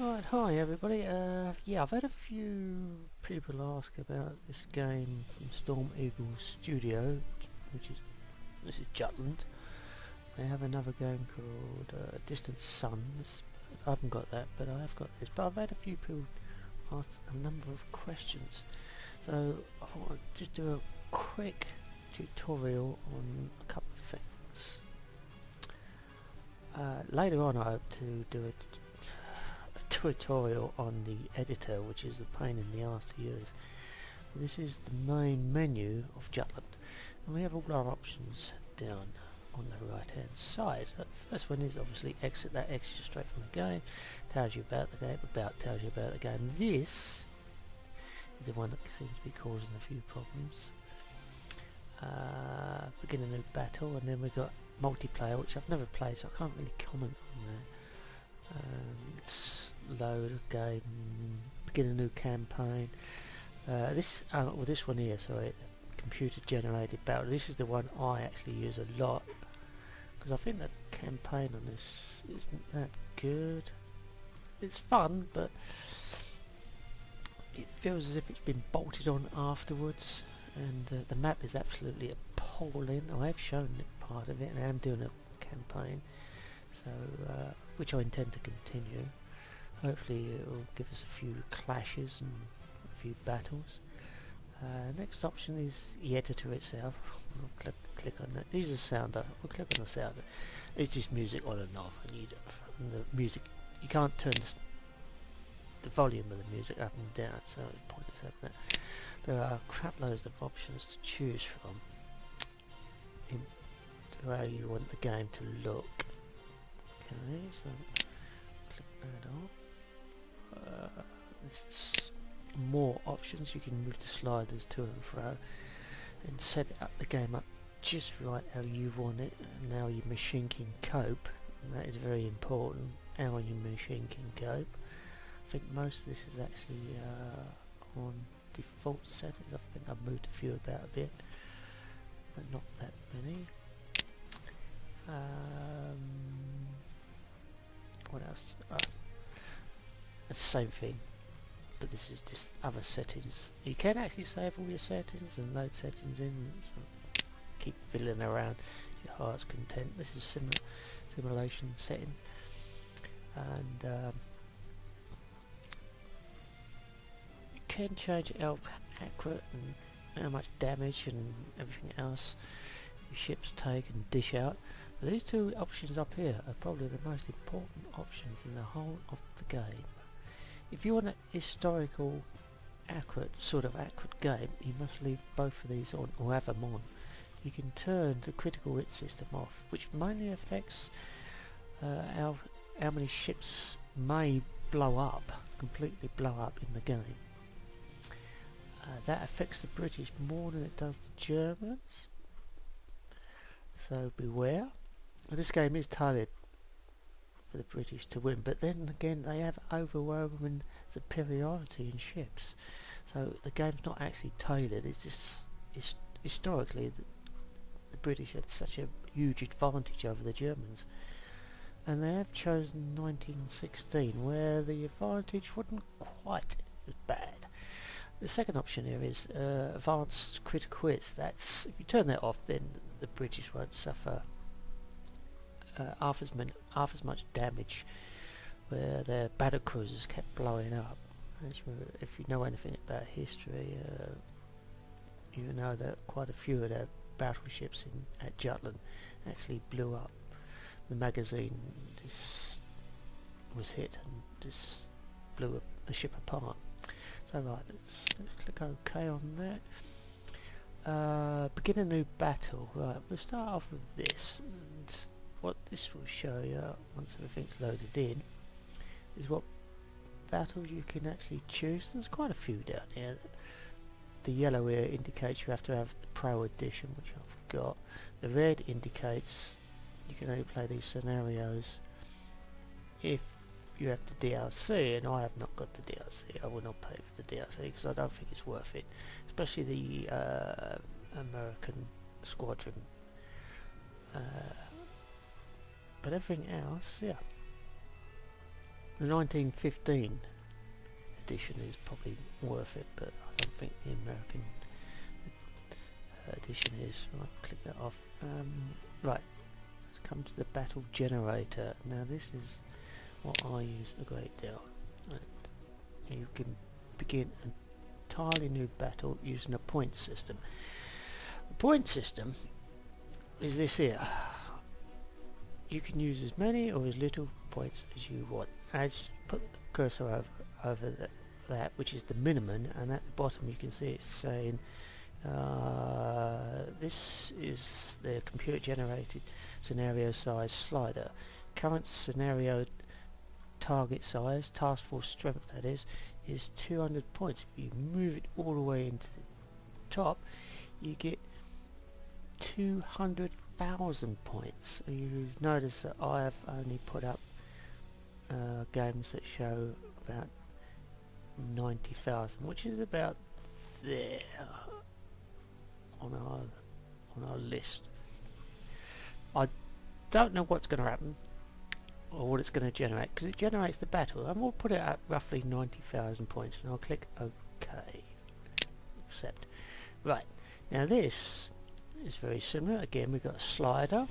Right, hi everybody. Yeah, I've had a few people ask about this game from Storm Eagle Studio, which is this is Jutland. They have another game called Distant Suns. I haven't got that, but I have got this. But I've had a few people ask a number of questions, so I thought I'd just do a quick tutorial on a couple of things. Later on, I hope to do a tutorial on the editor, which is a pain in the arse to use. This is the main menu of Jutland, and we have all our options down on the right hand side. So the first one is obviously exit. That exits you straight from the game, tells you about the game, tells you about the game. This is the one that seems to be causing a few problems. Begin a new battle, and then we've got multiplayer, which I've never played, so I can't really comment on that. It's load a game, begin a new campaign. This one here, sorry, computer generated battle. This is the one I actually use a lot because I think the campaign on this isn't that good. It's fun, but it feels as if it's been bolted on afterwards, and the map is absolutely appalling. I have shown it part of it, and I am doing a campaign, so which I intend to continue. Hopefully it will give us a few clashes and a few battles. Next option is the editor itself. We'll click on that. These are sounder. We'll click on the sounder. It's just music on and off, and the music, you can't turn the volume of the music up and down, so it's pointless having that. There are crap loads of options to choose from into how you want the game to look. Okay, so click that off. This is more options. You can move the sliders to and fro and set up the game up just right how you want it, and how your machine can cope, and that is very important, how your machine can cope. I think most of this is actually on default settings. I think I've moved a few about a bit, but not that many. What else? It's the same thing, but this is just other settings. You can actually save all your settings and load settings in, so keep fiddling around your heart's content. This is simulation settings, and you can change how accurate and how much damage and everything else your ships take and dish out. But these two options up here are probably the most important options in the whole of the game. If you want a historical, sort of accurate game, you must leave both of these on, or have them on. You can turn the critical hit system off, which mainly affects how many ships may completely blow up in the game. That affects the British more than it does the Germans, so beware. This game is tailored for the British to win, but then again they have overwhelming superiority in ships, so the game's not actually tailored. It's just historically the British had such a huge advantage over the Germans, and they have chosen 1916 where the advantage wasn't quite as bad. The second option here is advanced critical hits. That's, if you turn that off, then the British won't suffer half as much damage, where their battle cruisers kept blowing up. If you know anything about history, you know that quite a few of their battleships at Jutland actually blew up. The magazine was hit and just blew the ship apart. So right, let's click OK on that. Begin a new battle. Right, we'll start off with this. And what this will show you, once everything's loaded in, is what battles you can actually choose. There's quite a few down here. The yellow here indicates you have to have the Pro Edition, which I've got. The red indicates you can only play these scenarios if you have the DLC, and I have not got the DLC. I will not pay for the DLC because I don't think it's worth it, especially the American Squadron. But everything else, yeah. The 1915 edition is probably worth it, but I don't think the American edition is. I'll click that off. Right, let's come to the battle generator. Now this is what I use a great deal. And you can begin an entirely new battle using a point system. The point system is this here. You can use as many or as little points as you want. As put the cursor over that, which is the minimum, and at the bottom you can see it's saying this is the computer generated scenario size slider. Current scenario target size, task force strength that is 200 points. If you move it all the way into the top, you get 200,000 points. You notice that I have only put up games that show about 90,000, which is about there on our list. I don't know what's going to happen or what it's going to generate, because it generates the battle, and we'll put it at roughly 90,000 points, and I'll click OK, accept. Right, now this is very similar. Again, we've got a slider,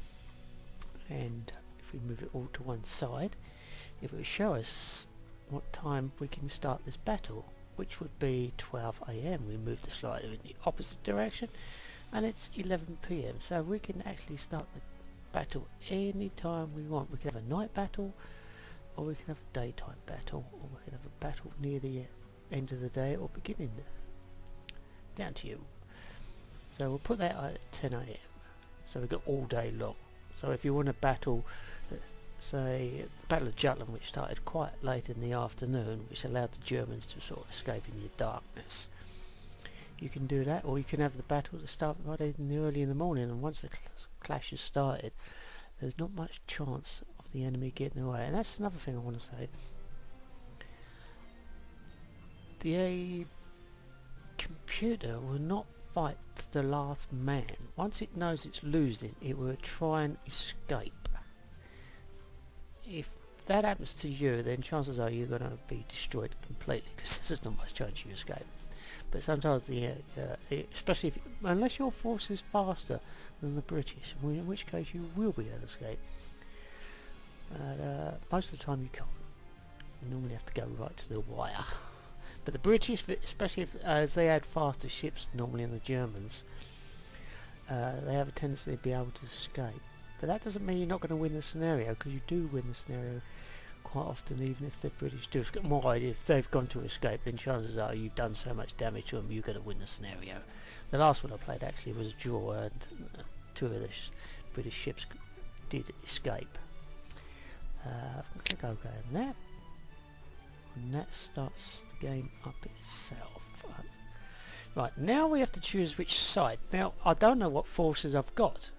and if we move it all to one side, it will show us what time we can start this battle, which would be 12 AM. We move the slider in the opposite direction, and it's 11 PM, so we can actually start the battle any time we want. We can have a night battle, or we can have a daytime battle, or we can have a battle near the end of the day or beginning, down to you. So we'll put that at 10 AM, so we've got all day long. So if you want a battle, say Battle of Jutland, which started quite late in the afternoon, which allowed the Germans to sort of escape in the darkness, you can do that, or you can have the battle to start right early in the morning, and once the clash has started, there's not much chance of the enemy getting away. And that's another thing I want to say. The computer will not fight to the last man. Once it knows it's losing, it will try and escape. If that happens to you, then chances are you're going to be destroyed completely, because there's not much chance you escape. But sometimes, especially unless your force is faster than the British, in which case you will be able to escape. Most of the time you can't. You normally have to go right to the wire. But the British, especially as they had faster ships normally than the Germans, they have a tendency to be able to escape. But that doesn't mean you're not going to win the scenario, because you do win the scenario quite often, even if the British do. More, if they've gone to escape, then chances are you've done so much damage to them, you're going to win the scenario. The last one I played actually was a draw, and two of the British ships did escape. Click OK on that, and that starts the game up itself. Right, now we have to choose which side. Now, I don't know what forces I've got.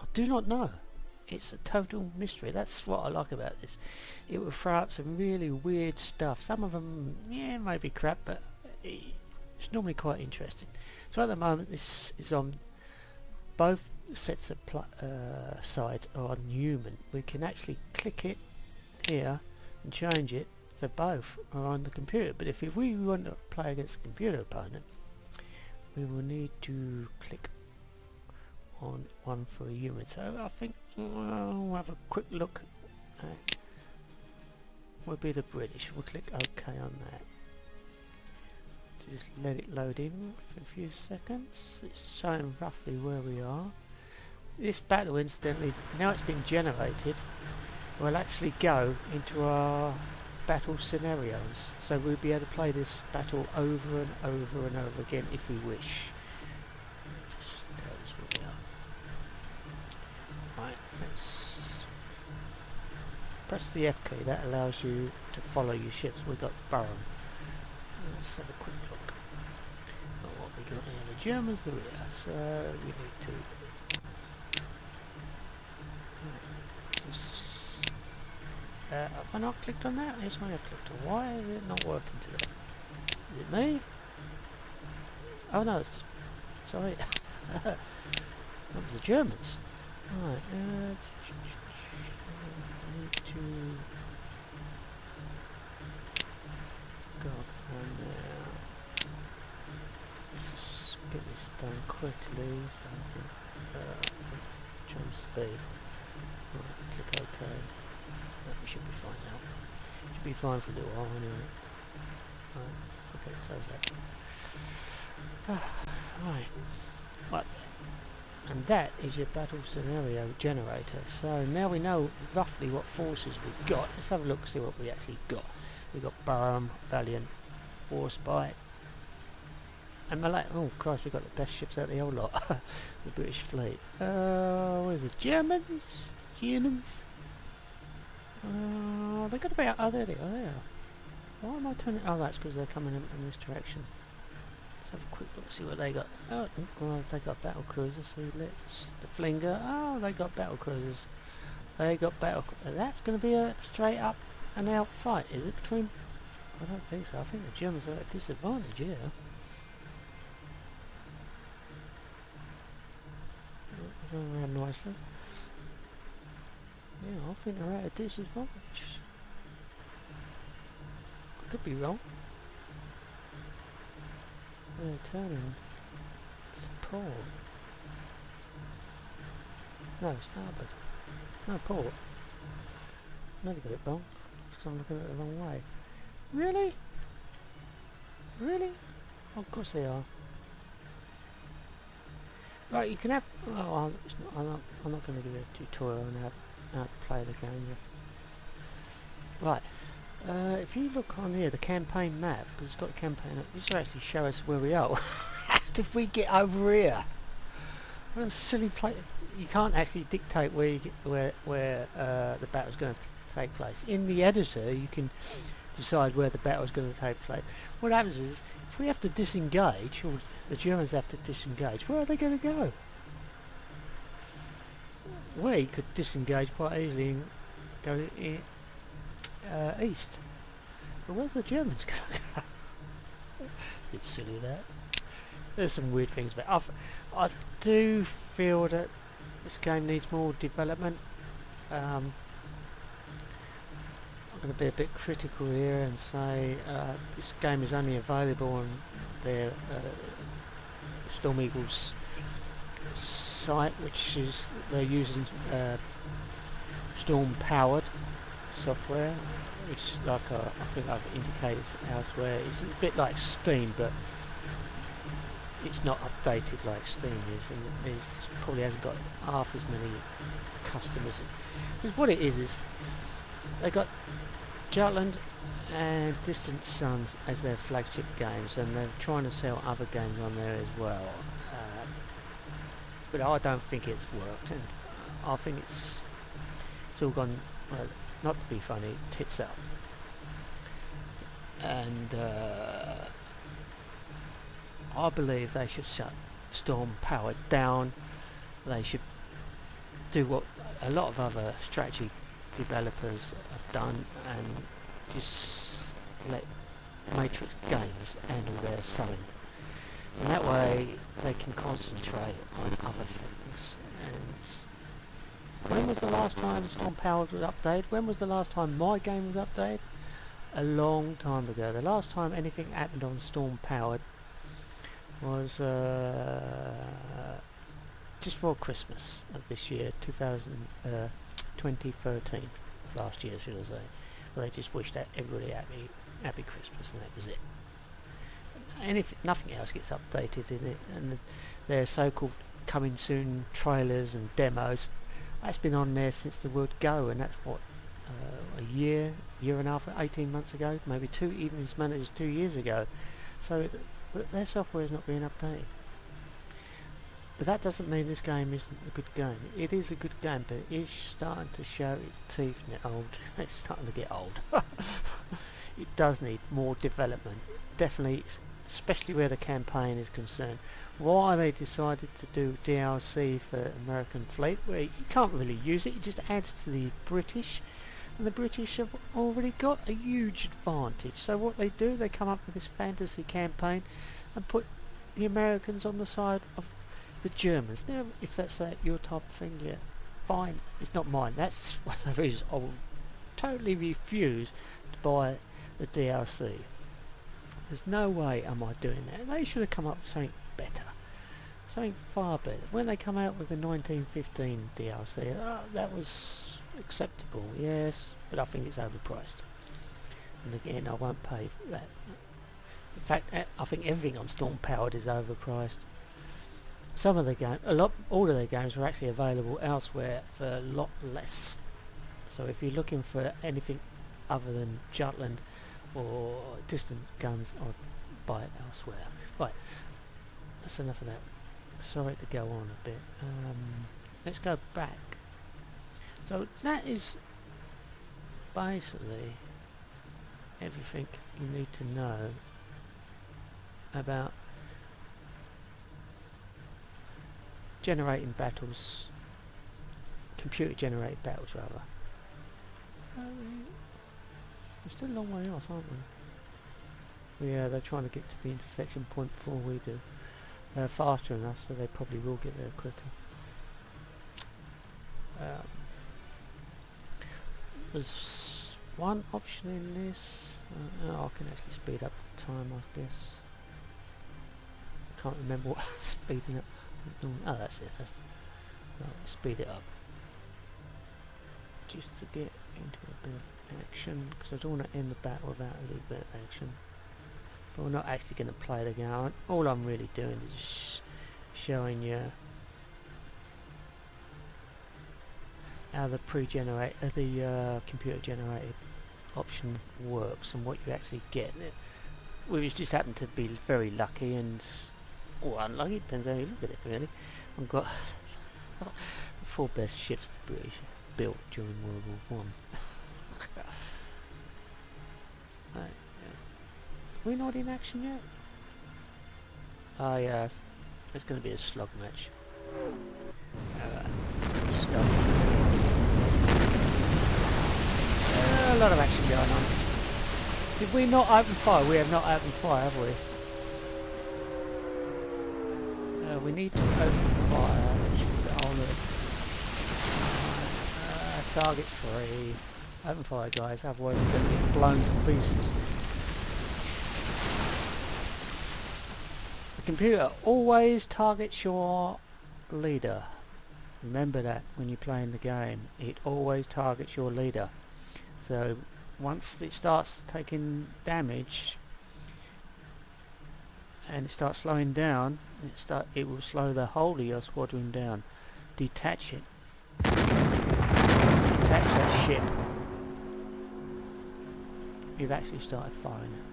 I do not know. It's a total mystery. That's what I like about this. It will throw up some really weird stuff. Some of them, yeah, may be crap, but it's normally quite interesting. So at the moment, this is on both sets of sides are on human. We can actually click it here and change it so both are on the computer. But if we want to play against a computer opponent, we will need to click on one for a human. So I think we'll have a quick look at will be the British. We'll click OK on that. Just let it load in for a few seconds. It's showing roughly where we are. This battle, incidentally, now it's been generated, will actually go into our battle scenarios. So we'll be able to play this battle over and over and over again if we wish. Just tell us where we are. Right, let's press the F key. That allows you to follow your ships. We've got Burham. Let's have a quick look at what we got here. The Germans, the rear. So we need to have I not clicked on that? Yes, I have clicked on. Why is it not working today? Is it me? Oh no, it's sorry. That was the Germans. Right, need to quickly, so I can change speed. Right, click OK. We should be fine now. Should be fine for a little while anyway. Right, okay, close that. Right. Right. And that is your battle scenario generator. So now we know roughly what forces we've got. Let's have a look, see what we actually got. We've got Burham, Valiant, Warspite, and Malay. Oh Christ, we've got the best ships out of the whole lot. The British fleet. What is it? Germans? Germans? They got about... Oh, there they are. There. Why am I turning... Oh, that's because they're coming in this direction. Let's have a quick look, see what they got. Oh, well, they got battle cruisers. So let's... The Flinger. Oh, they got battle cruisers. They got battle... That's going to be a straight up and out fight, is it? Between... I don't think so. I think the Germans are at a disadvantage here. Going around nicely. Yeah, I think they're at a disadvantage. I could be wrong. They're turning. Port. No, starboard. No, port. Never got it wrong. Because I'm looking at it the wrong way. Really? Really? Oh, of course they are. Right, you can have... Oh, I'm not going to give you a tutorial on how to play the game. Right, if you look on here, the campaign map, because it's got a campaign up, this will actually show us where we are. How did we get over here? What a silly place. You can't actually dictate where the battle's going to take place. In the editor, you can decide where the battle's going to take place. What happens is, if we have to disengage, or the Germans have to disengage, where are they going to go? We could disengage quite easily and go east. But where's the Germans going to go? It's silly that. There's some weird things about it. I do feel that this game needs more development. I'm going to be a bit critical here and say this game is only available on their Storm Eagle's site, which is they're using Storm powered software, which is like I think I've indicated elsewhere. It's a bit like Steam, but it's not updated like Steam is, and it probably hasn't got half as many customers. Because what it is they got Jutland and Distant Suns as their flagship games, and they're trying to sell other games on there as well. But I don't think it's worked, and I think it's all gone, well, not to be funny, tits up. And I believe they should shut Storm Powered down. They should do what a lot of other strategy developers have done and just let Matrix Games handle their selling. And that way they can concentrate on other things. And when was the last time Storm Powered was updated? When was the last time my game was updated? A long time ago. The last time anything happened on Storm Powered was just for Christmas of this year, 2013, last year should I say. Well, they just wished everybody happy Christmas, and that was it. And if nothing else gets updated in it, and their so-called coming soon trailers and demos, that's been on there since the word go, and that's what, a year and a half, 18 months ago, maybe even as many as 2 years ago. So their software is not being updated. But that doesn't mean this game isn't a good game. It is a good game, but it is starting to show its teeth now. It's starting to get old. It does need more development. Definitely, especially where the campaign is concerned. Why they decided to do DLC for American Fleet, where you can't really use it, it just adds to the British. And the British have already got a huge advantage. So what they do, they come up with this fantasy campaign and put the Americans on the side of the Germans. Now, if that's your type of thing, yeah, fine. It's not mine. That's one of the reasons I will totally refuse to buy the DLC. There's no way am I doing that. They should have come up with something better. Something far better. When they come out with the 1915 DLC, that was acceptable, yes, but I think it's overpriced. And again, I won't pay for that. In fact, I think everything on Storm Powered is overpriced. Some of the games, all of their games are actually available elsewhere for a lot less. So if you're looking for anything other than Jutland or Distant Guns, I'd buy it elsewhere. Right, that's enough of that. Sorry to go on a bit. Let's go back. So that is basically everything you need to know about generating battles, computer generated battles rather. We're still a long way off, aren't we? Yeah, they're trying to get to the intersection point before we do. They're faster than us, so they probably will get there quicker. There's one option in this. I can actually speed up the time, I guess. I can't remember what speeding up. Oh, that's it. Speed it up. Just to get into a bit of action, because I don't want to end the battle without a little bit of action. But we're not actually going to play the game. All I'm really doing is just showing you how the computer-generated option works and what you actually get. We've just happened to be very lucky and or unlucky, depends how you look at it really. I've got the 4 best ships the British built during World War One. Right, yeah. We're not in action yet? Oh yeah, it's going to be a slog match. Stop. A lot of action going on. Did we not open fire? We have not opened fire, have we? We need to open fire. Target 3. Open fire, guys, otherwise we're going to get blown to pieces. The computer always targets your leader. Remember that when you're playing the game. It always targets your leader. So once it starts taking damage and it starts slowing down, it will slow the whole of your squadron down. Detach it. Detach that ship. You've actually started firing it.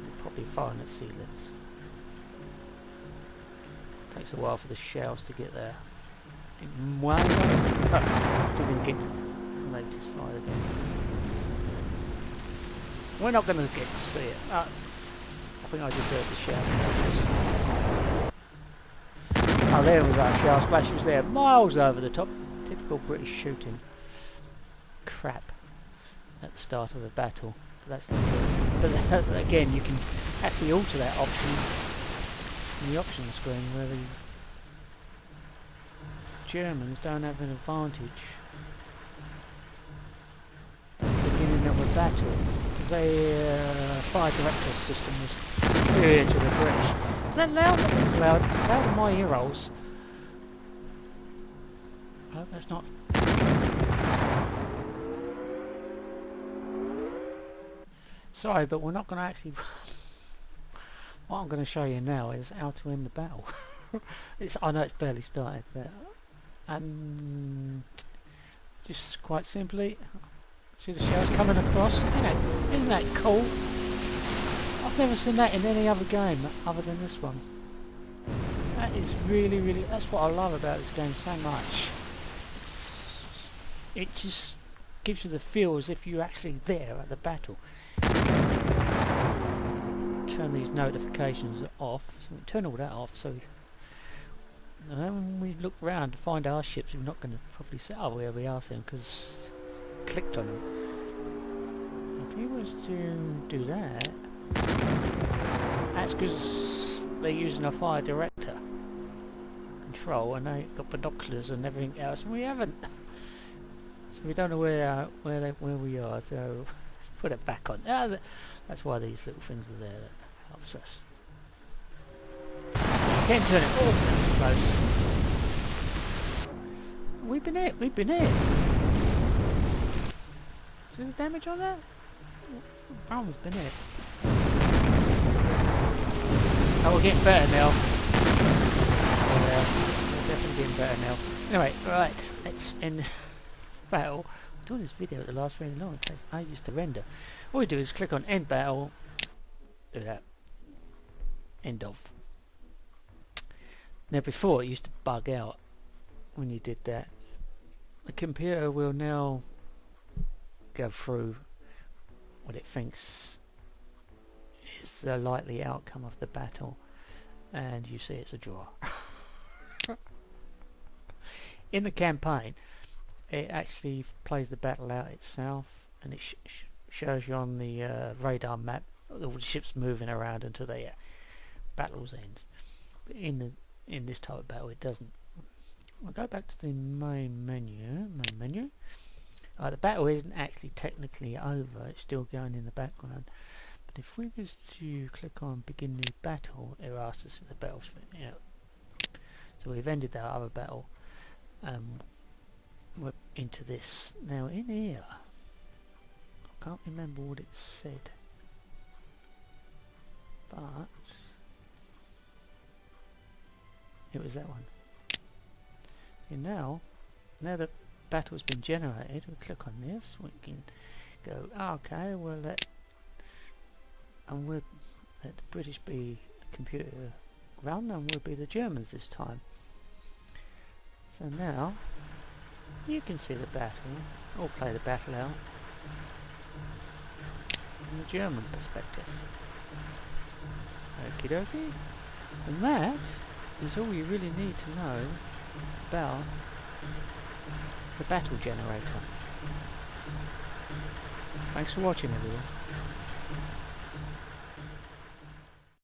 You're probably firing at sealers. Takes a while for the shells to get there. Didn't get to them. They just fired again. We're not going to get to see it. I think I just heard the shell splashes. Oh, there was our shell splashes there, miles over the top. Typical British shooting. Crap. At the start of a battle. But again, you can actually alter that option in the options screen where the Germans don't have an advantage at the beginning of a battle because their fire director system was superior to the British. Is that loud? It's loud. It's loud in my ear holes. I hope that's not... Sorry, but we're not going to actually... What I'm going to show you now is how to end the battle. I know it's barely started, but... just quite simply, see the shells coming across. Isn't that cool? I've never seen that in any other game other than this one. That is really, really, that's what I love about this game so much. It just gives you the feel as if you're actually there at the battle. Turn these notifications off, so we turn all that off, so when we look around to find our ships, we're not going to probably say, oh, where we are soon, because clicked on them. If you was to do that, that's because they're using a fire director control, and they've got binoculars and everything else, and we haven't. So we don't know where we are. So let's put it back on. That's why these little things are there. That helps us. Can't turn it. Oh, that was close. We've been hit. We've been hit. See the damage on that? Brown's been hit. Oh, we're getting better now. Yeah, we're definitely getting better now. Anyway, right, let's end this battle. I'm doing this video at the last very long. It takes ages to render. All we do is click on end battle. Do that. End of. Now before it used to bug out when you did that. The computer will now go through what it thinks is the likely outcome of the battle, and you see it's a draw. In the campaign, it actually plays the battle out itself, and it shows you on the radar map all the ships moving around until the battle's ends. But in this type of battle, it doesn't. I'll go back to the main menu. The battle isn't actually technically over, it's still going in the background. But if we was to click on begin new battle, it asks us if the battle's finished. So we've ended that other battle. We're into this. Now in here, I can't remember what it said. But it was that one. So now the battle's been generated, we'll click on this, we can go, okay, we'll let the British be the computer run, and we'll be the Germans this time. So now you can see the battle, or play the battle out from the German perspective. Okie dokie. And that is all you really need to know about the battle generator. Thanks for watching, everyone.